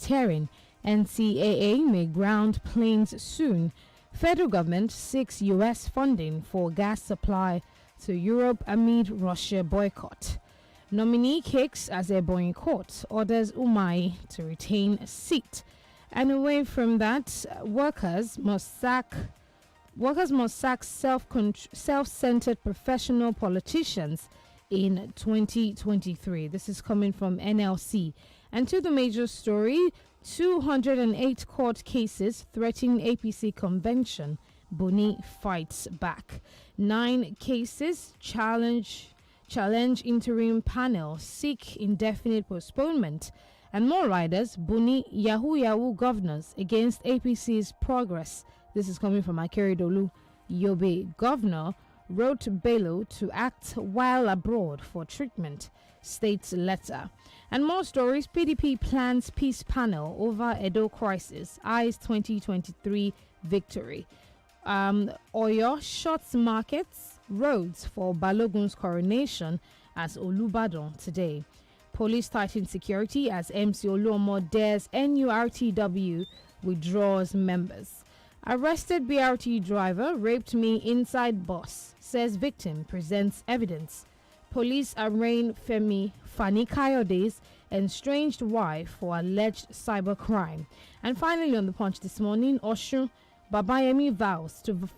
tearing. NCAA may ground planes soon. Federal government seeks U.S. funding for gas supply to Europe amid Russia boycott. Nominee kicks as a Boeing court orders Umai to retain a seat. And away from that, workers must sack self-centered professional politicians in 2023. This is coming from NLC. And to the major story, 208 court cases threatening APC convention. Buni fights back. 9 cases challenge interim panel, seek indefinite postponement. And more riders, Buni Yahoo governors against APC's progress. This is coming from Akeredolu. Yobe governor wrote Bello to act while abroad for treatment, states letter. And more stories, PDP plans peace panel over Edo crisis, eyes 2023 victory. Oyo shuts markets, roads for Balogun's coronation as Olubadan today. Police tighten security as MC Oluomo dares NURTW withdraws members. Arrested BRT driver raped me inside bus, says victim presents evidence. Police arraign Femi Fani Kayode's estranged wife for alleged cybercrime. And finally on the Punch this morning, Oshun Babayemi vows to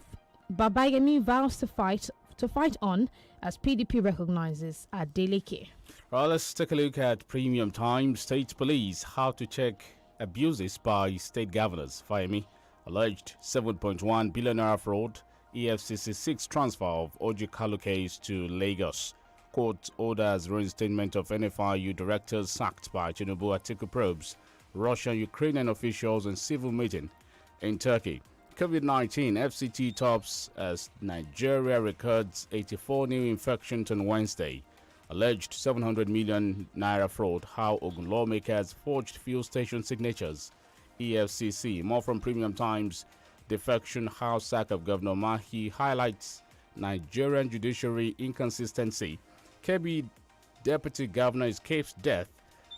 fight on as PDP recognizes Adeleke. Well, let's take a look at Premium Times. State police how to check abuses by state governors. Fayemi alleged 7.1 billion naira fraud. EFCC 6 transfer of Ojikalu case to Lagos. Court orders reinstatement of NFIU directors sacked by Tinubu. Atiku probes Russian-Ukrainian officials in civil meeting in Turkey. COVID-19 FCT tops as Nigeria records 84 new infections on Wednesday. Alleged 700 million naira fraud. How Ogun lawmakers forged fuel station signatures. EFCC. More from Premium Times. Defection how sack of Governor Mahi highlights Nigerian judiciary inconsistency. Kebbi deputy governor escapes death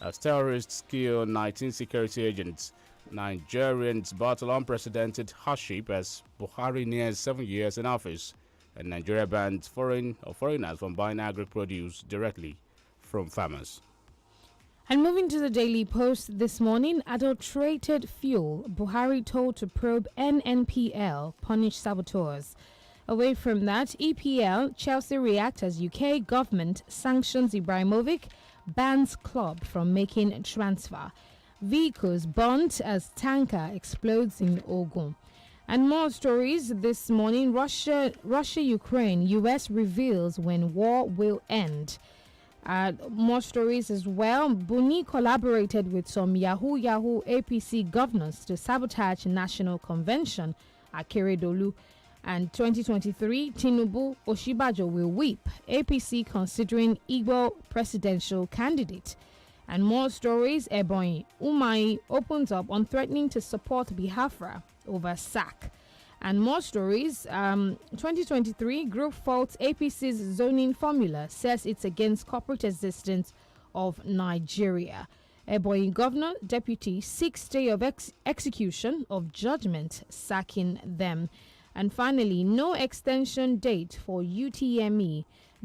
as terrorists kill 19 security agents. Nigerians battle unprecedented hardship as Buhari nears 7 years in office, and Nigeria bans foreigners from buying agri-produce directly from farmers. And moving to the Daily Post this morning, adulterated fuel, Buhari told to probe NNPL, punish saboteurs. Away from that, EPL, Chelsea react as UK government sanctions Ibrahimovic, bans club from making transfer. Vehicles burnt as tanker explodes in Ogun. And more stories this morning. Russia, Ukraine, US reveals when war will end. More stories as well. Buni collaborated with some Yahoo APC governors to sabotage national convention at Akeredolu. And 2023, Tinubu Oshibajo will weep. APC considering Igbo presidential candidate. And more stories, Ebonyi Umai opens up on threatening to support Biafra over sack. And more stories, 2023 group faults APC's zoning formula, says it's against corporate existence of Nigeria. Ebonyi governor, deputy, 6th day of execution of judgment, sacking them. And finally, no extension date for UTME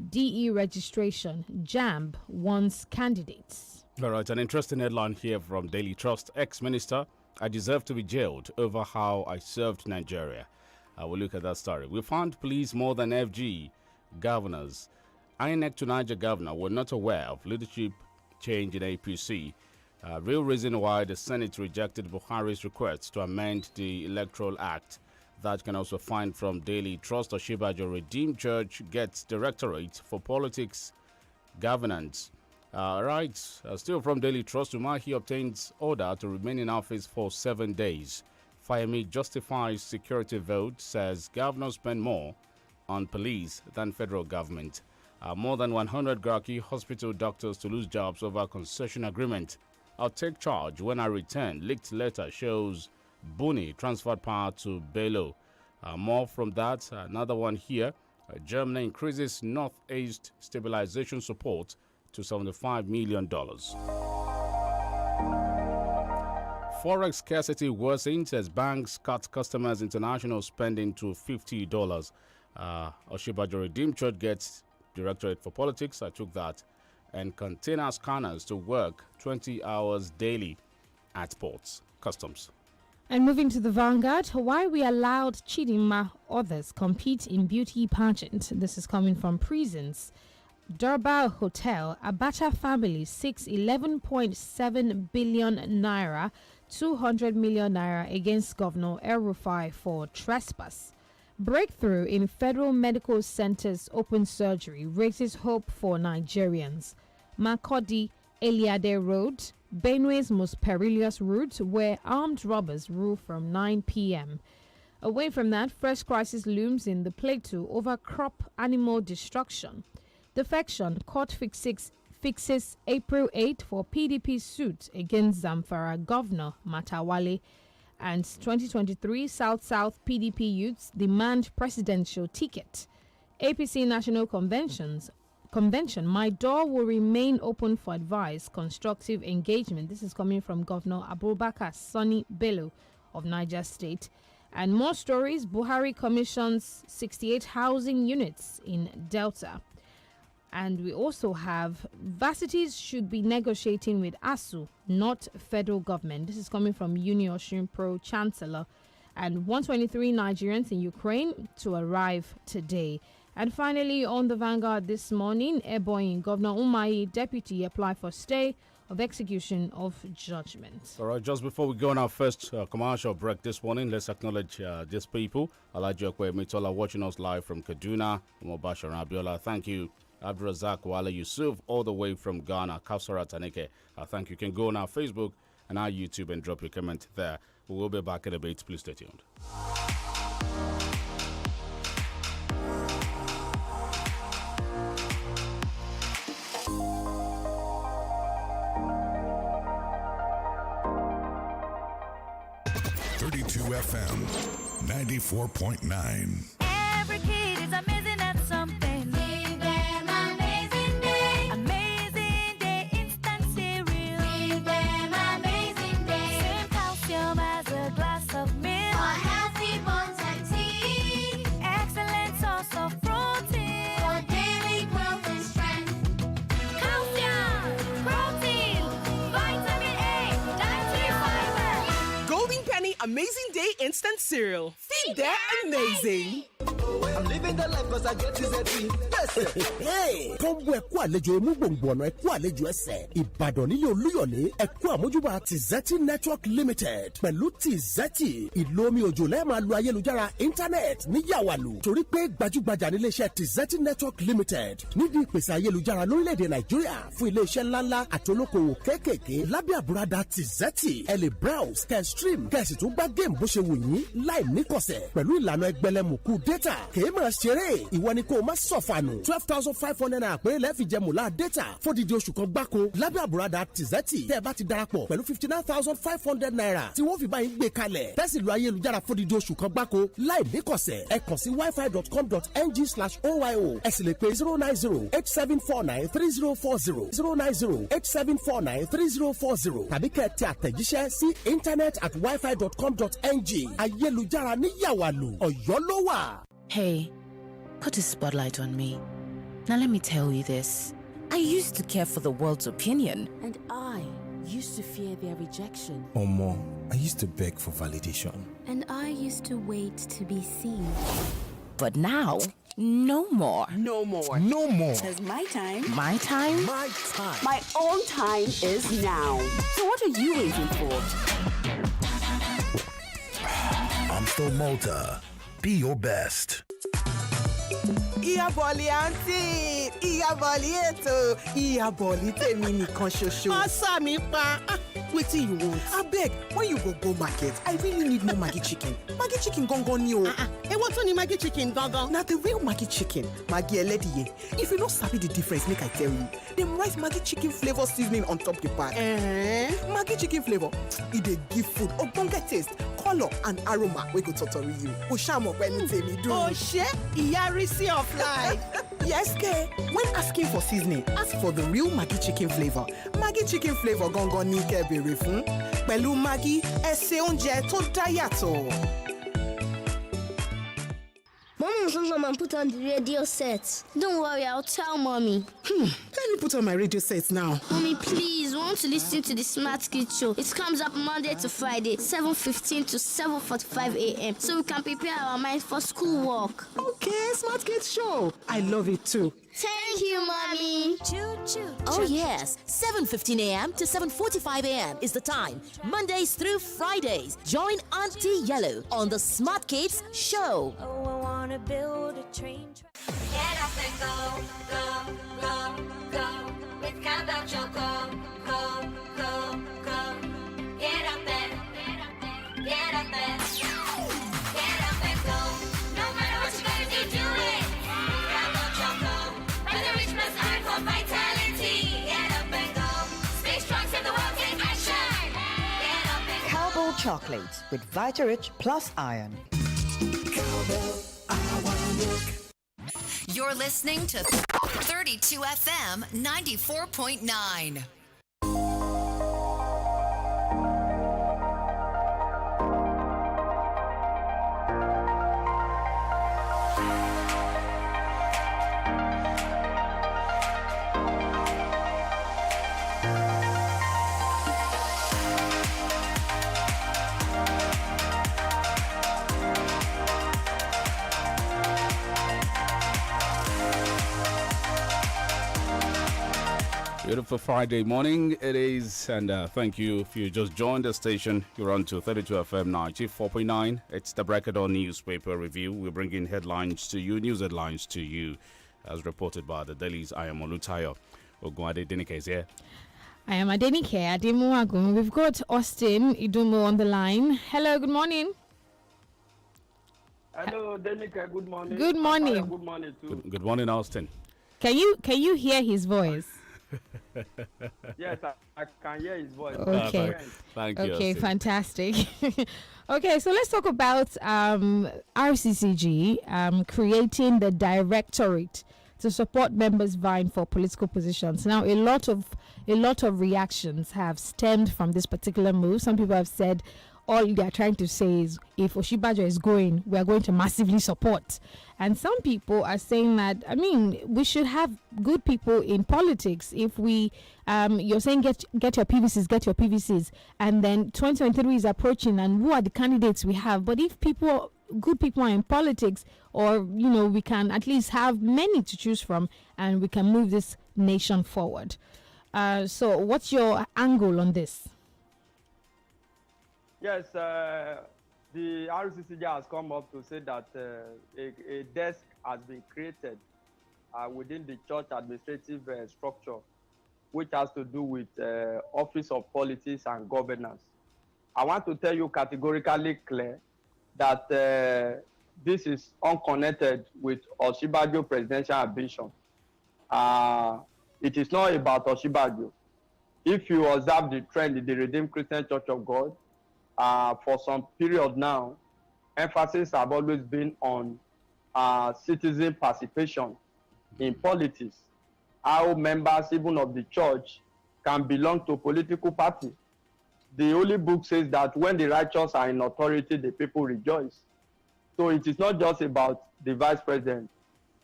DE registration. JAMB wants candidates. All right, an interesting headline here from Daily Trust. Ex-minister, I deserve to be jailed over how I served Nigeria. I will look at that story. We found police more than FG governors. INEC to Niger governor were not aware of leadership change in APC. Real reason why the Senate rejected Buhari's request to amend the Electoral Act. That can also find from Daily Trust. Oshibajo Redeemed Church gets Directorate for Politics Governance. Still from Daily Trust, Umahi obtains order to remain in office for 7 days. Fayemi justifies security vote, says governors spend more on police than federal government. More than 100 Garki hospital doctors to lose jobs over concession agreement. I'll take charge when I return. Leaked letter shows Buni transferred power to Bello. More from that. Another one here. Germany increases Northeast stabilization support to $75 million. Forex scarcity worsens as banks cut customers' international spending to $50. Oshibajo Redeemed Church gets Directorate for Politics. I took that. And container scanners to work 20 hours daily at ports. Customs. And moving to the Vanguard, why we allowed Chidinma others compete in beauty pageant. This is coming from prisons. Durbar Hotel, Abacha family seeks 11.7 billion naira, 200 million naira against Governor El Rufai for trespass. Breakthrough in Federal Medical Center's open surgery raises hope for Nigerians. Makodi Eliade Road, Benue's most perilous route where armed robbers rule from 9 p.m. Away from that, fresh crisis looms in the Plateau over crop animal destruction. Defection, court fixes April 8 for PDP suit against Zamfara Governor Matawale. And 2023 South-South PDP youths demand presidential ticket. APC National Convention, my door will remain open for advice, constructive engagement. This is coming from Governor Abubakar Sani Bello of Niger State. And more stories, Buhari commissions 68 housing units in Delta. And we also have varsities should be negotiating with ASU, not federal government. This is coming from Uniosun Pro Chancellor. And 123 Nigerians in Ukraine to arrive today. And finally, on the Vanguard this morning, Ebonyi Governor Umahi deputy apply for stay of execution of judgment. All right, just before we go on our first commercial break this morning, let's acknowledge these people. Alaji Mitola watching us live from Kaduna. Mobasha Abiola, thank you. Abdurazak Wale Yusuf, all the way from Ghana. Kausara Taneke, thank you. You can go on our Facebook and our YouTube and drop your comment there. We will be back in a bit. Please stay tuned. FM 94.9. Every kid is amazing at something. Give them amazing day. Amazing day instant cereal. Give them amazing day. Same calcium as a glass of milk. For healthy bones and teeth. Excellent source of protein. For daily growth and strength. Calcium, protein, vitamin A, dietary fiber. Golden Penny Amazing Day Instant Cereal. Feed their amazing. I'm living the life because I get to Z. Hey, kọ́ńbù ẹ̀kú àlejò emúgbòǹgbò ọ̀nà ẹ̀kú àlejò ẹsẹ̀ Ìbàdàn nílé Olúyọ̀lé ẹ̀kú àmójúbà Tizeti Network Limited pẹ̀lú Tizeti ìlò omi òjò lẹ́ẹ̀ máa lo ayélujára íńtánẹ́ẹ̀tì ní yàwàlù torí pé gbajúgbajà ní iléeṣẹ́ Tizeti Network Limited nídìí ìpèsè ayélujára lórílẹ̀‐èdè Nàìjíríà fún iléeṣẹ́ ńláńlá àtolókòwò kéékèèké lábẹ́ àbúradà Tizeti ẹ lè browse kẹ́ stream kẹ́ sì tún gbá géèmù bó ṣe wù yín láì níkọ̀sẹ̀ pẹ̀lú ìlànà ẹgbẹ̀lẹ́mùkú data kèé máa ṣeré ìwọ ni kó o má sọ̀fànù 12,500 naira péré lẹ́ẹ̀fì jẹ mùlá data fódìdí oṣù kan gbáko lábẹ́ àbúradà Tizeti tẹ́ ẹ bá ti darapọ̀ pẹ̀lú 59,500 naira tí wọ́n fi bá yín gbé kalẹ̀ tẹ́sí lo ayélujára fódìdí oṣù kan gbáko láì níkọ̀sẹ̀ ẹ kàn sí wifi.com.ng/oyo ẹ sì lè pe 09087493040 09087493040 tàbí kẹ́ ẹ tẹ àtẹ̀jíṣẹ́ sí internet@wifi.com.ng ayélujára ní yàwàlù Ọ̀yọ́ ló wà. Hey, put a spotlight on me. Now let me tell you this. I used to care for the world's opinion. And I used to fear their rejection. Omo, I used to beg for validation. And I used to wait to be seen. But now, no more. No more. No more. Because my time. My time? My time. My own time is now. So what are you waiting for? INT'L Malta. Be your best. Iyaboli aunty, Iyaboli eto, Iyaboli tèmi nìkan ṣoṣo. Asa mi pa. Wetin you want? Abeg, when you go market, I really need more Maggi chicken. Maggi chicken gangan ni o. What on the Maggi chicken gangan? Na the real Maggi chicken, Maggi elediye. If you no sabi the difference, make I tell you. Dem write Maggi chicken flavor seasoning on top the bag. Maggi chicken flavor, e dey give food ogbonge taste, color and aroma wey go totori you. O ṣá mọ̀ pé ní tèmi dùn. Oh ṣé, ìyárísí of life. Yes, ke. When asking for seasoning, ask for the real Maggi chicken flavor. Maggi chicken flavor gangan ni kẹ́ bèrè fún. Pẹ̀lú Maggi, ẹ ṣe oúnjẹ tó dá yàtọ̀. Mom will come and put on the radio set. Don't worry, I'll tell Mommy. Let me put on my radio set now. Mommy, please, we want to listen to the Smart Kids show. It comes up Monday to Friday, 7:15 to 7:45 a.m. So we can prepare our minds for school work. Okay, Smart Kids show. I love it too. Thank you, Mommy. Oh yes, 7:15 a.m. to 7:45 a.m. is the time. Mondays through Fridays. Join Auntie Yellow on the Smart Kids show. Oh, I wanna build a train track. Get up and go, go, go, go. With Countdown Choco, go, go, go. Get up and, get up and, get up and go. No matter what you gotta do, do it. Countdown Choco, by the rich man's art for vitality. Get up and go. Stay strong, save the world, take action. Get up and go. Cowbell chocolate with Vitarich plus iron. You're listening to 32 FM 94.9. Beautiful Friday morning it is, and thank you if you just joined the station. You're on to 32 FM 94.9. It's the Bracket newspaper review. We're bringing headlines to you, news headlines to you, as reported by the Dailies. I am Olutayo. Ogunade Denike is here. I am Adenike Ademuagun. We've got Austin Idumo on the line. Hello, good morning. Hello, Denike. Good morning. Good morning. Good morning too. Good morning, Austin. Can you hear his voice? Yes, I can hear his voice. Okay. Thank you. Okay, Austin. fantastic. Okay, so let's talk about RCCG creating the directorate to support members vying for political positions. Now, a lot of reactions have stemmed from this particular move. Some people have said all they are trying to say is if Oshibajo is going, we are going to massively support. And some people are saying that, I mean, we should have good people in politics. If we, you're saying get your PVCs, and then 2023 is approaching, and who are the candidates we have? But if good people are in politics, or, we can at least have many to choose from, and we can move this nation forward. So what's your angle on this? Yes, the RCCG has come up to say that a desk has been created within the church administrative structure, which has to do with Office of Politics and Governance. I want to tell you categorically clear that this is unconnected with Oshibajo presidential ambition. It is not about Oshibajo. If you observe the trend in the Redeemed Christian Church of God, for some period now, emphasis have always been on citizen participation in politics. How members, even of the church, can belong to a political party. The Holy Book says that when the righteous are in authority, the people rejoice. So it is not just about the vice president.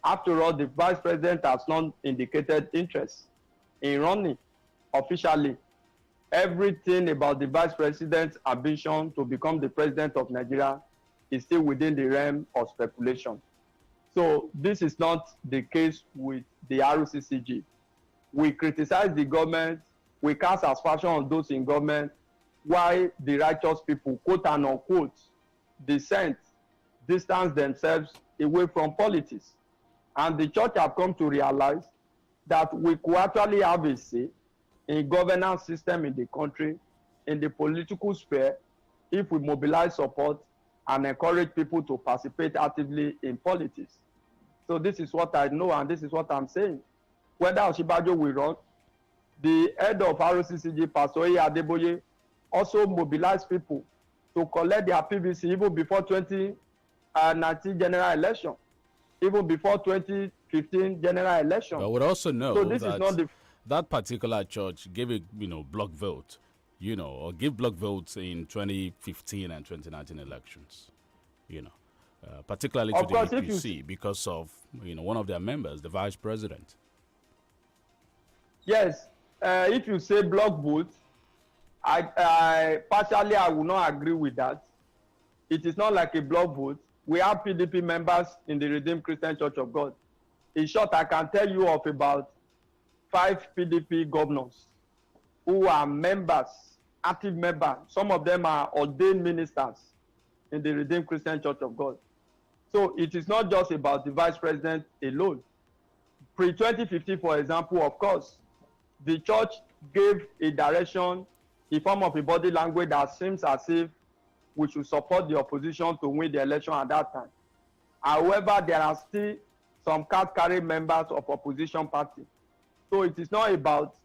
After all, the vice president has not indicated interest in running officially. Everything about the vice president's ambition to become the president of Nigeria is still within the realm of speculation. So this is not the case with the RCCG. We criticize the government, we cast aspersion on those in government, why the righteous people, quote and unquote, distance themselves away from politics. And the church have come to realize that we could actually have a say in governance system in the country, in the political sphere, if we mobilize support and encourage people to participate actively in politics. So this is what I know, and this is what I'm saying. Whether Oshibajo will run, the head of RCCG, Pastor Adeboye, also mobilized people to collect their PVC even before 2019 general election, even before 2015 general election. I would also know so this is not the that particular church gave a block vote or give block votes in 2015 and 2019 elections, particularly to Of the course, if you APC because of, one of their members, the vice president. Yes, if you say block vote, I partially I will not agree with that. It is not like a block vote. We have PDP members in the Redeemed Christian Church of God. In short, I can tell you of about 5 PDP governors who are members, active members. Some of them are ordained ministers in the Redeemed Christian Church of God. So it is not just about the vice president alone. Pre-2015, for example, of course, the church gave a direction in form of a body language that seems as if we should support the opposition to win the election at that time. However, there are still some card-carrying members of opposition party. So it is not about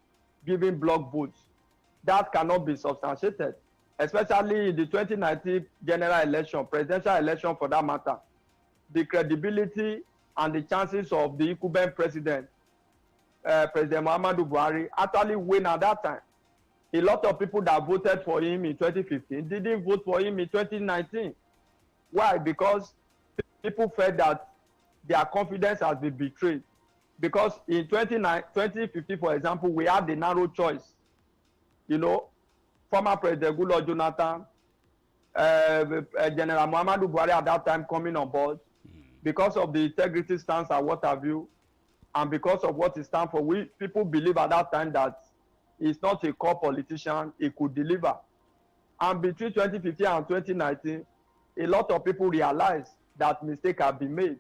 giving block votes. That cannot be substantiated, especially in the 2019 general election, presidential election for that matter. The credibility and the chances of the incumbent president, President Muhammadu Buhari, actually win at that time. A lot of people that voted for him in 2015 didn't vote for him in 2019. Why? Because people felt that their confidence has been betrayed. Because in 2015, for example, we had the narrow choice. Former President Goodluck Jonathan, General Muhammadu Buhari at that time coming on board, because of the integrity stance and what have you, and because of what it stands for, people believe at that time that he's not a core politician, he could deliver. And between 2015 and 2019, a lot of people realized that mistake had been made.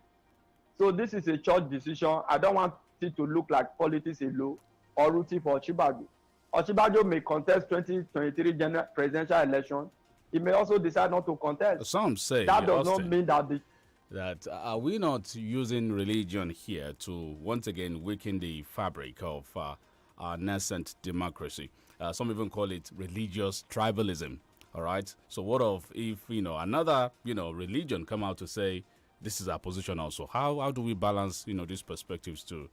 So this is a church decision. I don't want it to look like politics alone or rooting for Oshibajo. Oshibajo may contest 2023 general presidential election. He may also decide not to contest. Some say that does not mean that are we not using religion here to once again weaken the fabric of our nascent democracy? Some even call it religious tribalism. All right. So what of if another religion come out to say this is our position also? How do we balance these perspectives to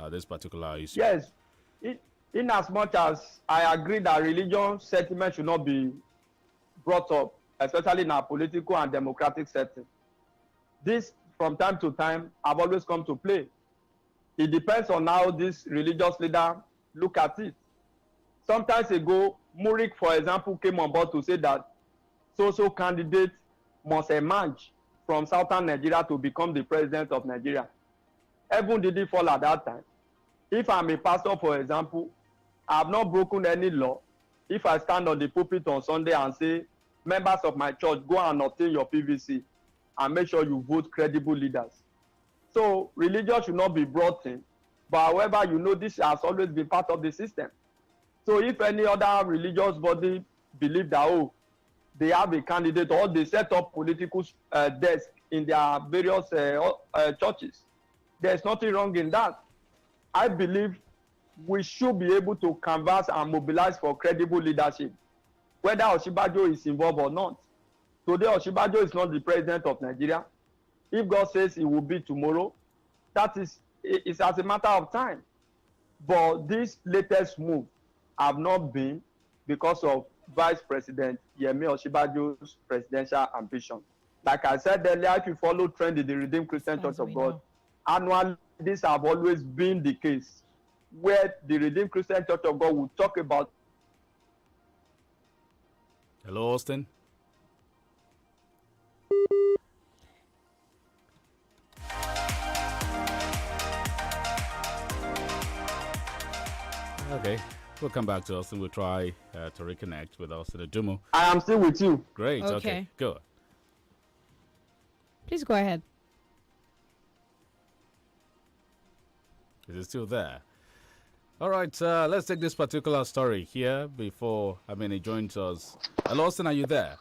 this particular issue? Yes, in as much as I agree that religion sentiment should not be brought up, especially in our political and democratic setting. This, from time to time, have always come to play. It depends on how this religious leader look at it. Sometimes ago, Murik, for example, came on board to say that so-so candidate must emerge from southern Nigeria to become the president of Nigeria. Heaven didn't fall at that time. If I'm a pastor, for example, I have not broken any law. If I stand on the pulpit on Sunday and say, members of my church, go and obtain your PVC and make sure you vote credible leaders. So religion should not be brought in. But however, this has always been part of the system. So if any other religious body believe that, they have a candidate or they set up political desk in their various churches, there's nothing wrong in that. I believe we should be able to canvass and mobilize for credible leadership, whether Oshibajo is involved or not. Today, Oshibajo is not the president of Nigeria. If God says he will be tomorrow, it's as a matter of time. But this latest move have not been because of Vice President Yemi Oshibajo's presidential ambition. Like I said earlier, if you follow trend in the Redeemed Christian Church of God, annually this have always been the case, where the Redeemed Christian Church of God will talk about. Hello, Austin. Okay, we'll come back to Austin. We'll try to reconnect with Austin Adumo. I am still with you. Great. Okay. Good. Please go ahead. Is it still there? All right. Let's take this particular story here before he joins us. Hello, Austin. Are you there?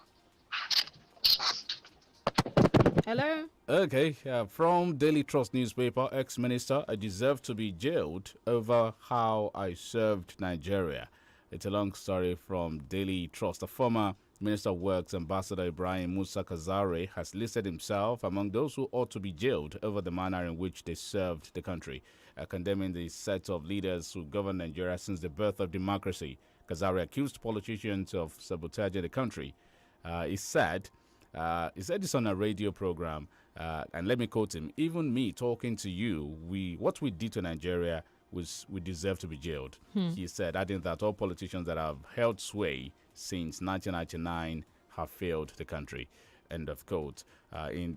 Hello. Okay, from Daily Trust newspaper, ex-minister, I deserve to be jailed over how I served Nigeria. It's a long story from Daily Trust. The former Minister of Works, Ambassador Ibrahim Musa Kazare, has listed himself among those who ought to be jailed over the manner in which they served the country, condemning the set of leaders who govern Nigeria since the birth of democracy. Kazari accused politicians of sabotaging the country. He said this on a radio program, and let me quote him: "Even me talking to you, what we did to Nigeria we deserve to be jailed." He said, adding that all politicians that have held sway since 1999 have failed the country. End of quote.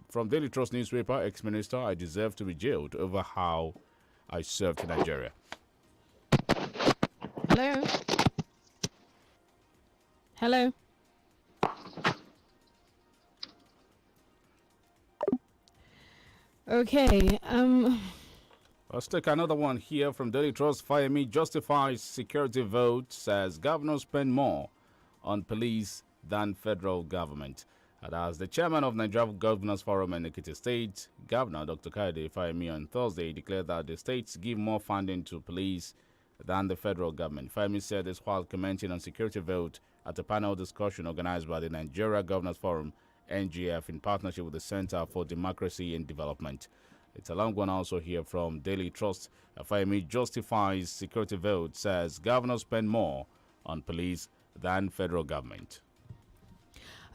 From Daily Trust newspaper, ex-minister, I deserve to be jailed over how I served Nigeria. Hello? Hello? Okay, Let's take another one here from Daily Trust. Fire-Me justifies security vote, says governors spend more on police than federal government. And as the chairman of Nigeria Governors Forum in Ekiti State, Governor Dr. Kaide Fire-Me on Thursday declared that the states give more funding to police than the federal government. Fire-Me said this while commenting on security vote at a panel discussion organized by the Nigeria Governors Forum, NGF, in partnership with the Center for Democracy and Development. It's a long one also here from Daily Trust. Fire-Me justifies security vote, says governors spend more on police than federal government.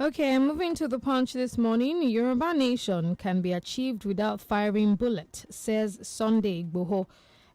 Okay, moving to the Punch this morning. Yoruba nation can be achieved without firing bullet, says Sunday Igboho.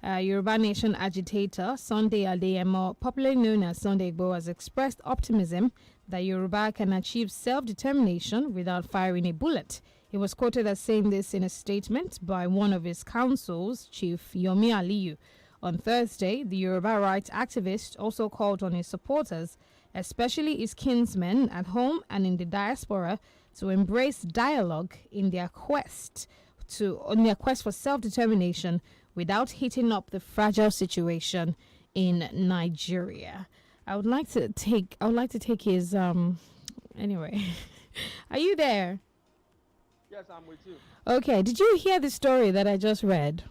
Yoruba nation agitator Sunday Adeyemo, popularly known as Sunday Igboho, has expressed optimism that Yoruba can achieve self-determination without firing a bullet. He was quoted as saying this in a statement by one of his councils, Chief Yomi Aliyu. On Thursday, the Yoruba rights activist also called on his supporters, especially his kinsmen at home and in the diaspora, to embrace dialogue in their quest for self-determination without heating up the fragile situation in Nigeria. I would like to take his anyway. Are you there? Yes, I'm with you. Okay, did you hear the story that I just read?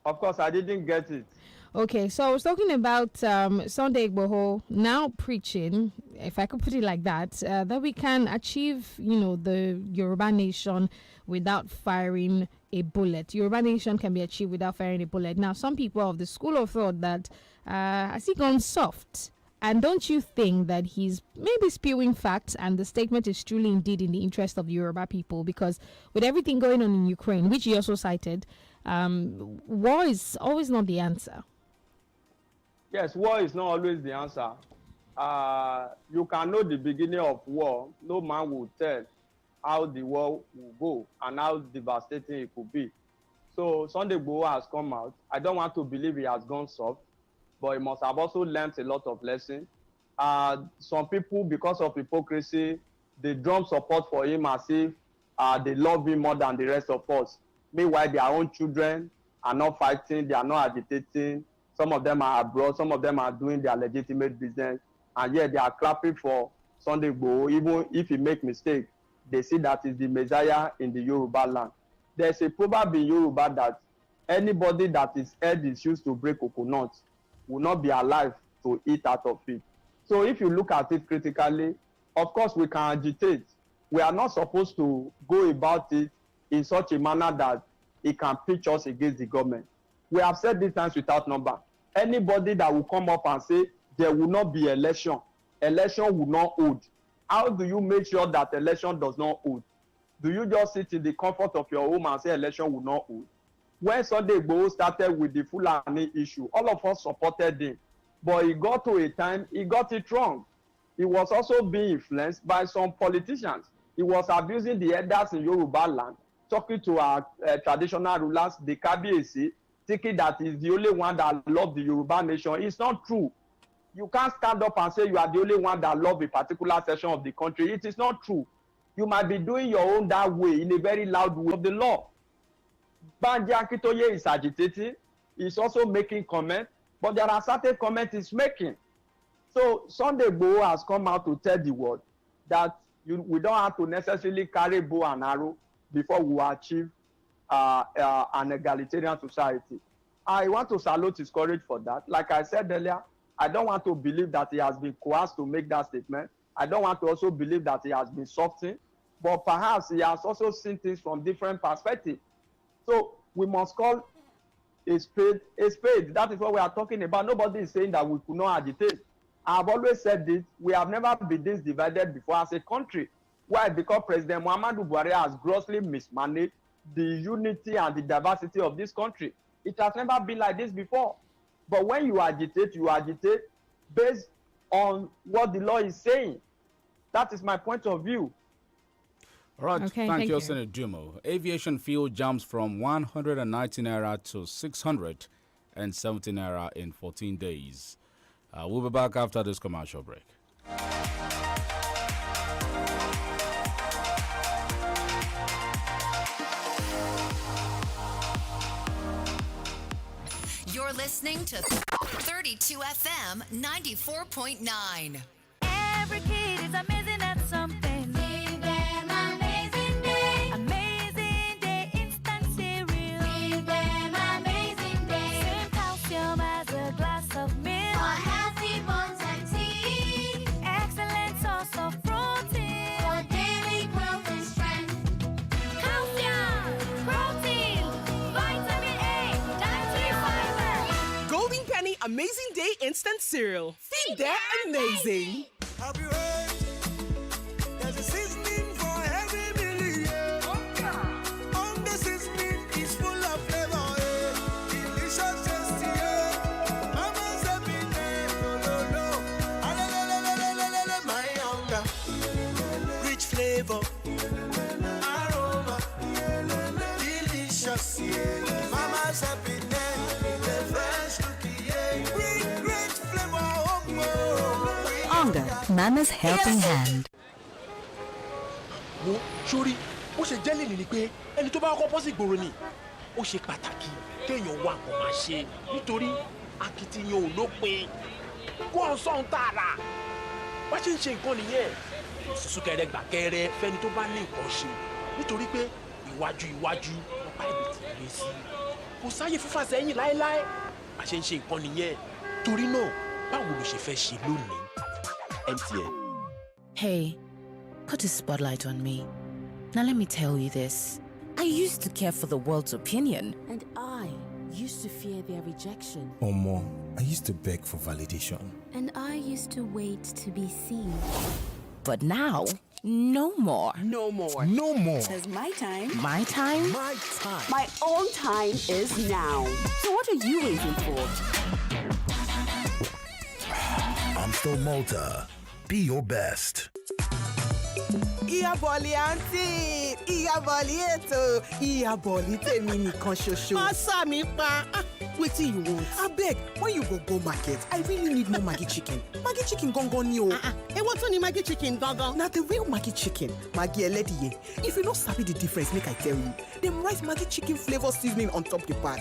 Of course, I didn't get it. Okay, so I was talking about Sunday Igboho now preaching, if I could put it like that, that we can achieve, the Yoruba nation without firing a bullet. Yoruba nation can be achieved without firing a bullet. Now, some people of the school of thought that has he gone soft? And don't you think that he's maybe spewing facts and the statement is truly indeed in the interest of the Yoruba people? Because with everything going on in Ukraine, which he also cited, war is always not the answer. Yes, war is not always the answer. You can know the beginning of war. No man will tell how the war will go and how devastating it could be. So Sunday Igboho has come out. I don't want to believe he has gone soft, but he must have also learned a lot of lessons. Some people, because of hypocrisy, they drum support for him as if they love him more than the rest of us. Meanwhile, their own children are not fighting, they are not agitating. Some of them are abroad, some of them are doing their legitimate business, and yet they are clapping for Sunday Igboho. Even if he make mistake, they see that is the Messiah in the Yoruba land. There's a proverb in Yoruba that anybody that his head is used to break coconut will not be alive to eat out of it. So if you look at it critically, of course we can agitate. We are not supposed to go about it in such a manner that it can pitch us against the government. We have said this times without number. Anybody that will come up and say there will not be election will not hold. How do you make sure that election does not hold? Do you just sit in the comfort of your home and say election will not hold? When Sunday Igboho started with the Fulani issue, all of us supported him. But he got to a time, he got it wrong. He was also being influenced by some politicians. He was abusing the elders in Yoruba land, talking to our traditional rulers, the Kabiyesi, thinking that he's the only one that loves the Yoruba nation. It's not true. You can't stand up and say you are the only one that loves a particular section of the country. It is not true. You might be doing your own that way in a very loud way of the law. Banji Akintoye is agitating. He's also making comments, but there are certain comments he's making. So Sunday Igboho has come out to tell the world that we don't have to necessarily carry bow and arrow before we achieve an egalitarian society. I want to salute his courage for that. Like I said earlier, I don't want to believe that he has been coerced to make that statement. I don't want to also believe that he has been softened, but perhaps he has also seen things from different perspectives. So we must call a spade a spade. That is what we are talking about. Nobody is saying that we could not agitate. I've always said this, we have never been this divided before as a country. Why? Because President Muhammadu Buhari has grossly mismanaged the unity and the diversity of this country. It has never been like this before. But when you agitate based on what the law is saying. That is my point of view. All right, okay, thank you, Senator Dumo. Aviation fuel jumps from 119 naira to 617 naira in 14 days. We'll be back after this commercial break. You're listening to 32 FM 94.9. Every kid is amazing at something. Give them amazing day. Amazing day, instant cereal. Give them amazing day. Same calcium as a glass of milk. For healthy bones and teeth. Excellent source of protein. For daily growth and strength. Calcium, protein, vitamin A, dietary fiber. Golden Penny Amazing Day Instant Cereal. Feed that amazing. Have you heard? There's a seasoning for every meal. On the seasoning is full of flavor. Delicious, tasty. Mama's happy day. My hunger. Rich flavor. Aroma. Delicious. Mama's happy day. The fresh cookie. Great flavor. Onga, Mama's helping hand. Wo sórí ó ṣe jẹ́ lẹ́nu ni pé ẹni tó bá kọ́ bọ́ sí ìgboro ni ó ṣe pàtàkì kéèyàn wá nǹkan máa ṣe nítorí akitiyan ò lópin kó ọ̀n sọ̀hún tààrà wá ṣe ń ṣe nǹkan nìyẹn súnkẹrẹ gbàkẹrẹ fẹ́ni tó bá ní nǹkan ṣe nítorí pé iwájú ọ̀pá ìbí ti lé sí kò sáyè fífà sẹ́yìn láéláé wá ṣe ń ṣe nǹkan nìyẹn torí náà báwo ló ṣe fẹ́ ṣe lónìí MTN. Hey, put a spotlight on me. Now let me tell you this. I used to care for the world's opinion. And I used to fear their rejection. Omo, I used to beg for validation. And I used to wait to be seen. But now, no more. No more. No more. Because my time. My time? My time. My own time is now. So what are you waiting for? INT'L Malta. Be your best. Ìyá bọ̀lì àǹtí, ìyá bọ̀lì ètò, ìyá bọ̀lì tèmi nìkan ṣoṣo. Má sá mi pa. Wetin you want? Abeg, when you go market, I really need more Maggi chicken. Maggi chicken gangan ni o. Èwo tún ni Maggi chicken gangan? Na the real Maggi chicken. Maggi ẹlẹ́dìyẹ. If you no sabi the difference, make I tell you. Dem write Maggi chicken flavour seasoning on top the pack.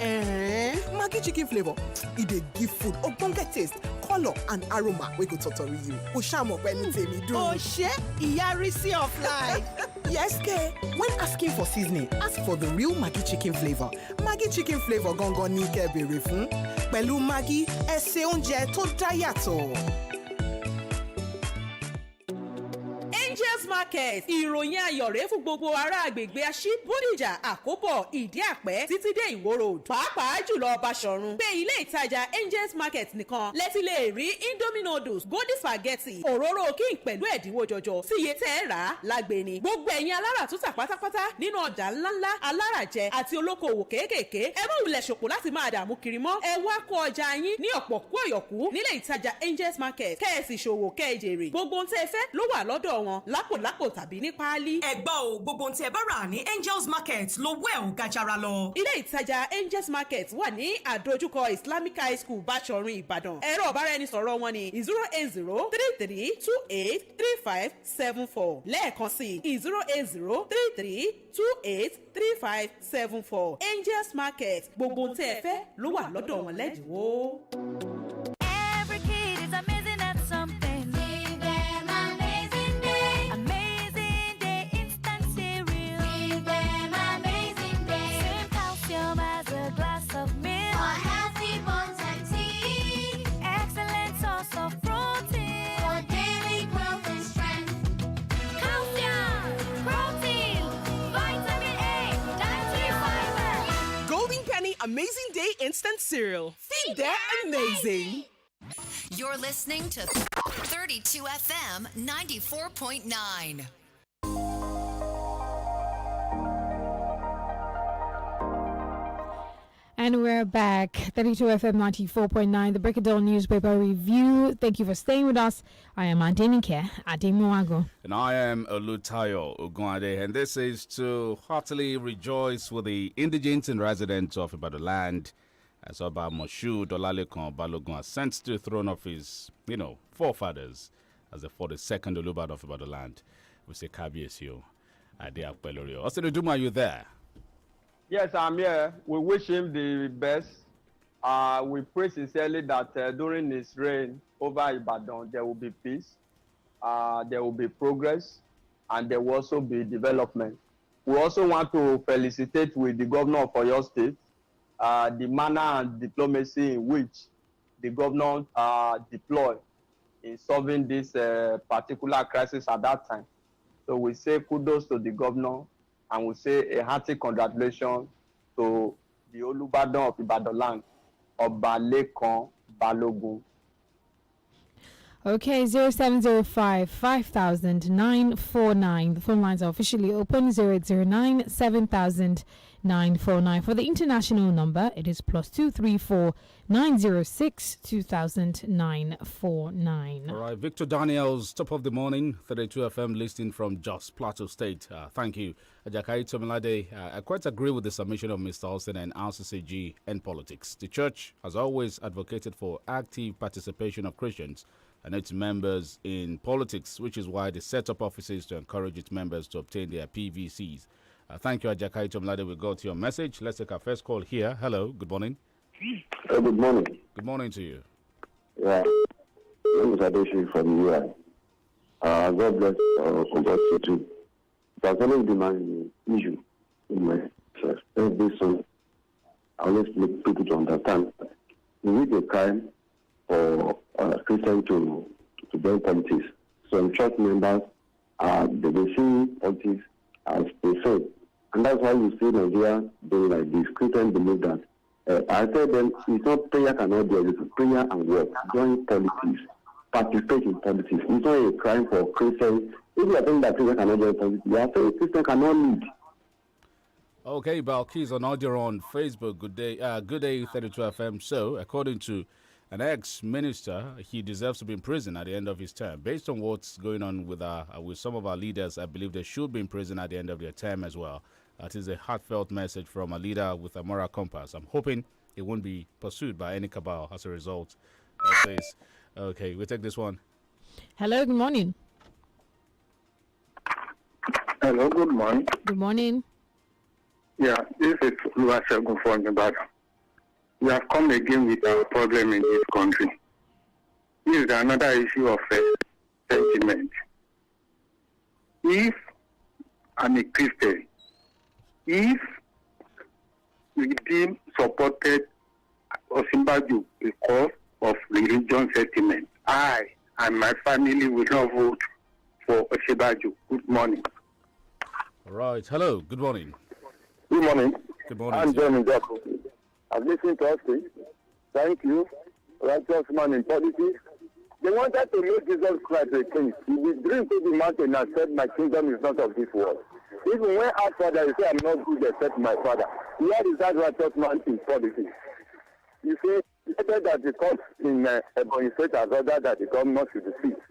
Maggi chicken flavour, e dey give food ogbonge taste, colour and aroma wey go totori you. O ṣá mọ̀ pé ní tèmi dùn. O ṣé ìyá Risi of life. Yes, ke. When asking for seasoning, ask for the real Maggi chicken flavour. Maggi chicken flavour gangan ní kẹ́ bèrè fún. Pẹ̀lú Maggi, ẹ ṣe oúnjẹ tó dá yàtọ̀. Angels Market ìròyìn ayọ̀ rèé fún gbogbo ará àgbègbè Aṣí Bódìjà Àkóbọ̀ Ìdí Àpẹ́ títí dé Ìwó Road pàápàá jùlọ Báṣọ̀run pé ilé ìtajà Angels Market nìkan lẹ́tí lè rí Indomie noodles Golden spaghetti òróró king pẹ̀lú ẹ̀dínwó jọjọ sí iye tẹ́ ẹ rà á lágbèni gbogbo ẹ̀yin alára tútà pátápátá nínú ọjà ńláńlá aláràjẹ àti olókoòwò kéékèèké ẹ má wulẹ̀ ṣòpò láti máa dààmú kiri mọ́ ẹ wá kó ọjà yín ní ọ̀pọ̀ kú ọ̀yọ̀kú nílé ìtajà Angels Market kẹ́ ẹ sì ṣòwò kẹ́ ẹ jèrè gbogbo ohun tẹ́ ẹ fẹ́ ló wà lọ́dọ̀ wọn lápòlápò tàbí ní páálí. ẹ gbọ́ o gbogbo ohun tí ẹ bá rà ní Angels Market lówó ẹ̀ ò ga jara lọ. ilé ìtajà Angels Market wà ní àdójúkọ Islamic High School Báṣọ̀run Ìbàdàn ẹ̀rọ ọ̀báraẹnisọ̀rọ̀ wọn ní 08033283574 lẹ́ẹ̀kan sí 08033283574 Angels Market gbogbo ohun tí ẹ fẹ́ ló wà lọ́dọ̀ wọn lẹ́dínwó. Every kid is amazing at something. Give them amazing day. Amazing day, instant cereal. Give them amazing day. Same calcium as a glass of milk. For healthy bones and teeth. Excellent source of protein. For daily growth and strength. Calcium, protein, vitamin A, dietary fiber. Golden Penny Amazing Day Instant Cereal. Feed that amazing. You're listening to 32 FM 94.9. And we're back. 32 FM 94.9, the Break of Dawn newspaper review. Thank you for staying with us. I am Adenike Ademuago. And I am Olutayo Ogunade. And this is to heartily rejoice with the indigents and residents of Ibadan land as Oba Moshood Olalekan Balogun ascends to the throne of his, forefathers as the 42nd Olubadan of Ibadan land. We say Kabiesio Ade Akpelorio. Austin Uduma, are you there? Yes, I'm here. We wish him the best. We pray sincerely that during his reign over Ibadan, there will be peace, there will be progress, and there will also be development. We also want to felicitate with the governor of Oyo State, the manner and diplomacy in which the governor deployed in solving this particular crisis at that time. So we say kudos to the governor. And we say a hearty congratulations to the Olubadan of Ibadan land, Oba Lekan Balogun. Okay, 0705 5000 The phone lines are officially open. 0809 7000 949. For the international number, it is +234 906 2000 949. All right, Victor Daniels, top of the morning, 32 FM listing from Jos Plateau State. Thank you. Ajakai Tomilade, I quite agree with the submission of Mr. Austin and RCCG and politics. The church has always advocated for active participation of Christians and its members in politics, which is why they set up offices to encourage its members to obtain their PVCs. Thank you, Ajakai Tomilade. We got your message. Let's take our first call here. Hello, good morning. Good morning. Good morning to you. Yeah, this is Adeshi from UI. God bless congrats you too. That's always been my issue in my church. Every song, I always make people to understand. We need a crime for Christians to join politics. Some church members, they see politics as a faith. And that's why you see Nigeria doing like this. Christians believe that. I tell them, it's not prayer cannot do it. It's prayer and work. Join politics. Participate in politics. It's not a crime for Christians. If you are saying that Christians cannot join politics, you are saying Christians cannot lead. Okay, Balkis on audio on Facebook. Good day, 32 FM. So, according to an ex-minister, he deserves to be in prison at the end of his term. Based on what's going on with some of our leaders, I believe they should be in prison at the end of their term as well. That is a heartfelt message from a leader with a moral compass. I'm hoping it won't be pursued by any cabal as a result of this. Okay, we'll take this one. Hello, good morning. Hello, good morning. Good morning. Yeah, this is Oluwasegun from Ibadan. We have come again with our problem in this country. This is another issue of sentiment. If I'm a Christian, if Redeem supported Osinbajo because of religion sentiment, I and my family will not vote for Osinbajo. Good morning. All right. Hello. Good morning. Good morning. Good morning. I'm John Njako. I've listened to us. Thank you. Righteous man in politics. They wanted to make Jesus Christ a king. He withdrew to the mountain and said, my kingdom is not of this world. Even when our father, he said, I'm not good except my father. Where is that righteous man in politics? You see, he said that the court in Ebonyi State has ordered that the governor should be seated.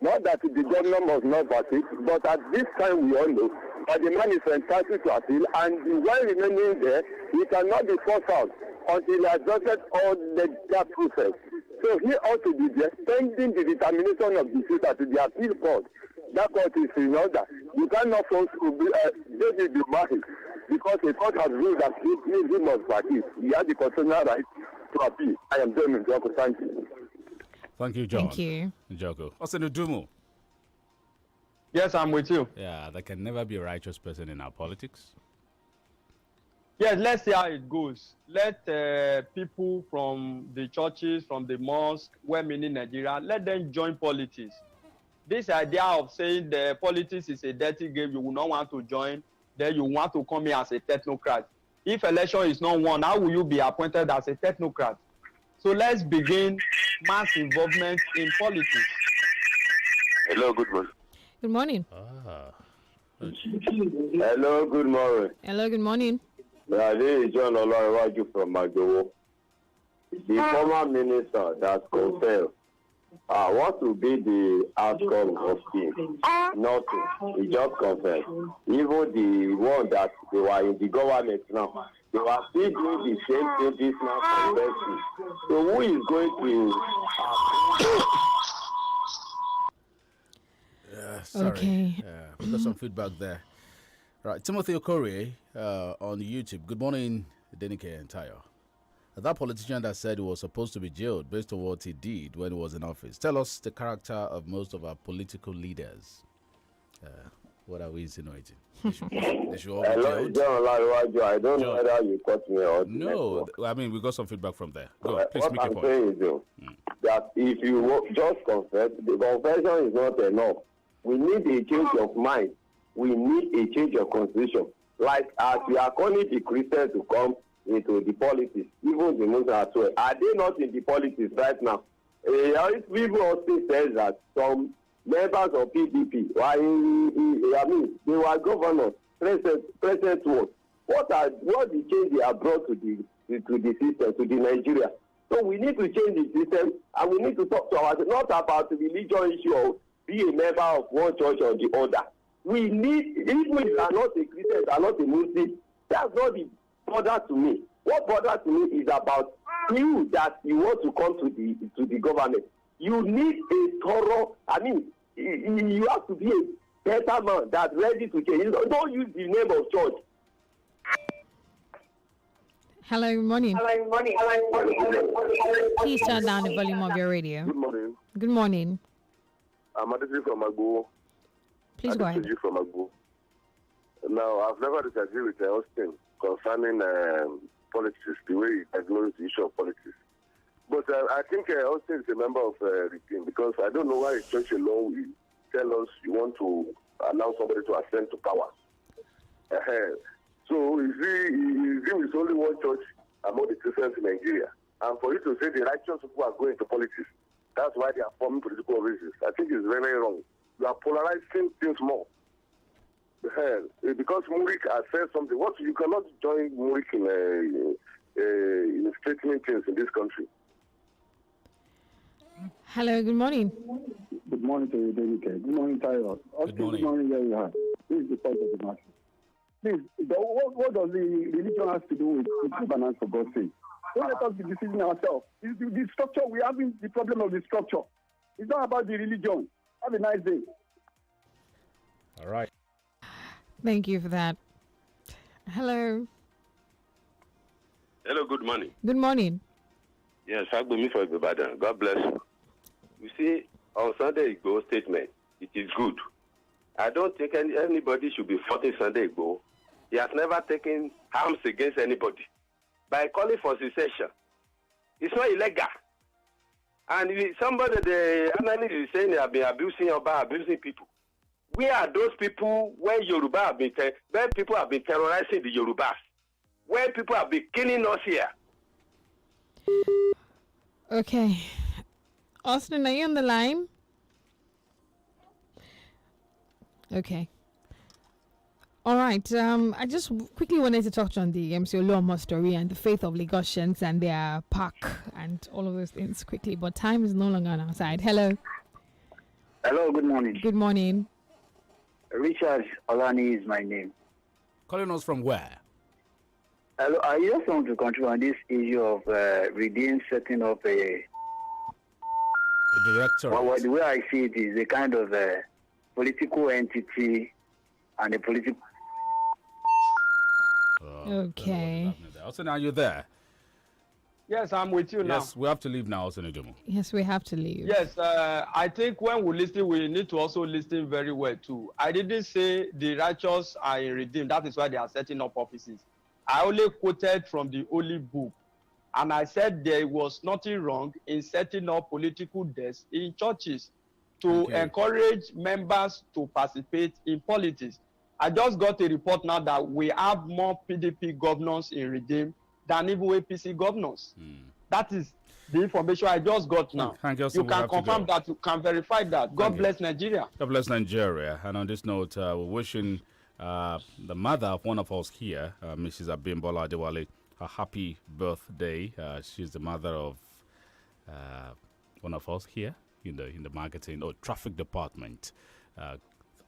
Not that the governor must not participate, but at this time we all know that the man is entitled to appeal, and the one remaining there, he cannot be forced out until he has exhausted all the process. So he ought to be there, pending the determination of the suit to the appeal court. That court is in order. You cannot force David Umahi because the court has ruled that he must participate. He has the constitutional right to appeal. I am John Njoko. Thank you. Thank you, John. Thank you. Njoko. Austin Udumu. Yes, I'm with you. Yeah, there can never be a righteous person in our politics. Yes, let's see how it goes. Let people from the churches, from the mosque, women in Nigeria, let them join politics. This idea of saying the politics is a dirty game, you will not want to join, then you want to come here as a technocrat. If election is not won, how will you be appointed as a technocrat? So let's begin mass involvement in politics. Hello, good morning. Good morning. Hello, good morning. Hello, good morning. This is John Olorewaju from Magowo. The former minister that confessed, what will be the outcome of him? Nothing. He just confessed. Even the one that they were in the government now, they were still doing the same thing this now confessing. So who is going to... Sorry. Okay. We got some feedback there. Right, Timothy Okorie on YouTube. Good morning, Denike and Tayo. That politician that said he was supposed to be jailed based on what he did when he was in office. Tell us the character of most of our political leaders. What are we insinuating? They should all be Hello, jailed? John Olorewaju. I don't know whether you caught me or No, I mean, we got some feedback from there. Go on, please what make your I'm point. saying is, though, that if you just confess, the confession is not enough. We need a change of mind. We need a change of constitution. Like as we are calling the Christians to come into the politics, even the Muslims as well. Are they not in the politics right now? People also says that some members of PDP, they were governors, president was. What the change they have brought to the system, to the Nigeria? So we need to change the system, and we need to talk to ourselves, not about the religion issue or be a member of one church or the other. We need, even if you are not a Christian, you are not a Muslim, that's not the bother to me. What bothers me is about you that you want to come to the government. You need a thorough, you have to be a better man that's ready to change. Don't use the name of church. Hello, good morning. Hello, good morning. Please turn down the volume of your radio. Good morning. Good morning. I'm Adesi from Agbo. Please go ahead. From Agbo. Now, I've never disagreed with Austin concerning politics, the way he diagnosed the issue of politics. But I think Austin is a member of the team, because I don't know why a church alone will tell us you want to allow somebody to ascend to power. So is only one church among the Christians in Nigeria. And for you to say the righteous people are going to politics, that's why they are forming political races. I think it's very, very wrong. You are polarizing things more. Because Murik has said something. What you cannot join Murik in straightening things in this country. Hello, good morning. Good morning to you, David. Good morning, Tyler. Good morning. Good morning, where you are. This is the point of the matter. Please, what does the religion have to do with governance, for God's sake? Don't let us be deceiving ourselves. The structure, we are having the problem of the structure. It's not about the religion. Have a nice day. All right. Thank you for that. Hello. Hello, good morning. Good morning. Yes, Agbemi for Ibadan. God bless you. You see, on Sunday Igbo statement, it is good. I don't think anybody should be fighting Sunday Igbo. He has never taken arms against anybody. By calling for secession, it's not illegal. And somebody, the analyst is saying they have been abusing people. Where are those people when Yoruba have been, when people have been terrorizing the Yorubas? When people have been killing us here? Okay. Austin, are you on the line? Okay. All right. I just quickly wanted to touch on the MC Oluomo story and the faith of Lagosians and their park and all of those things quickly, but time is no longer on our side. Hello. Hello, good morning. Good morning. Richard Olani is my name. Calling us from where? Hello, I just want to contribute on this issue of Redeem setting up a director. Well, the way I see it is a kind of political entity and a political. Okay. Also, now you're there. Yes, I'm with you now. Yes, we have to leave now, Senajomo. Yes, we have to leave. Yes, I think when we listen, we need to also listen very well too. I didn't say the righteous are in redeemed. That is why they are setting up offices. I only quoted from the Holy Book. And I said there was nothing wrong in setting up political desks in churches to encourage members to participate in politics. I just got a report now that we have more PDP governors in Redeem than even APC governors. That is the information I just got now. Thank you. You can confirm that, you can verify that. God bless Nigeria. God bless Nigeria. And on this note, we're wishing the mother of one of us here, Mrs. Abimbola Adewale, a happy birthday. She's the mother of one of us here in the marketing or traffic department.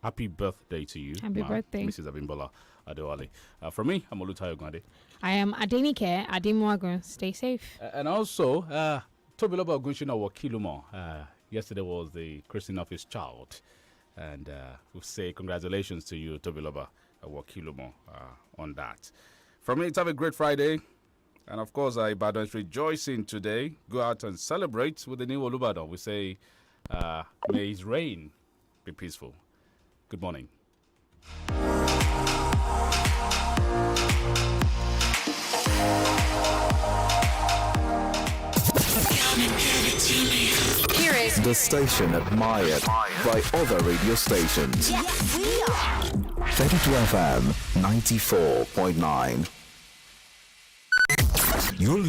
Happy birthday to you. Happy birthday, Mrs. Abimbola Adewale. From me, I'm Olutayo Gwande. I am Adenike Ademwago. Stay safe. And also, Tobiloba Ogunshina Wakilumo. Yesterday was the christening of his child. And we'll say congratulations to you, Tobiloba Wakilumo, on that. From me, have a great Friday. And of course, Ibadan is rejoicing today. Go out and celebrate with the new Olubadan. We say, may his reign be peaceful. Good morning. Here is the station admired by other radio stations. Yes, we are. 32 FM 94.9. You're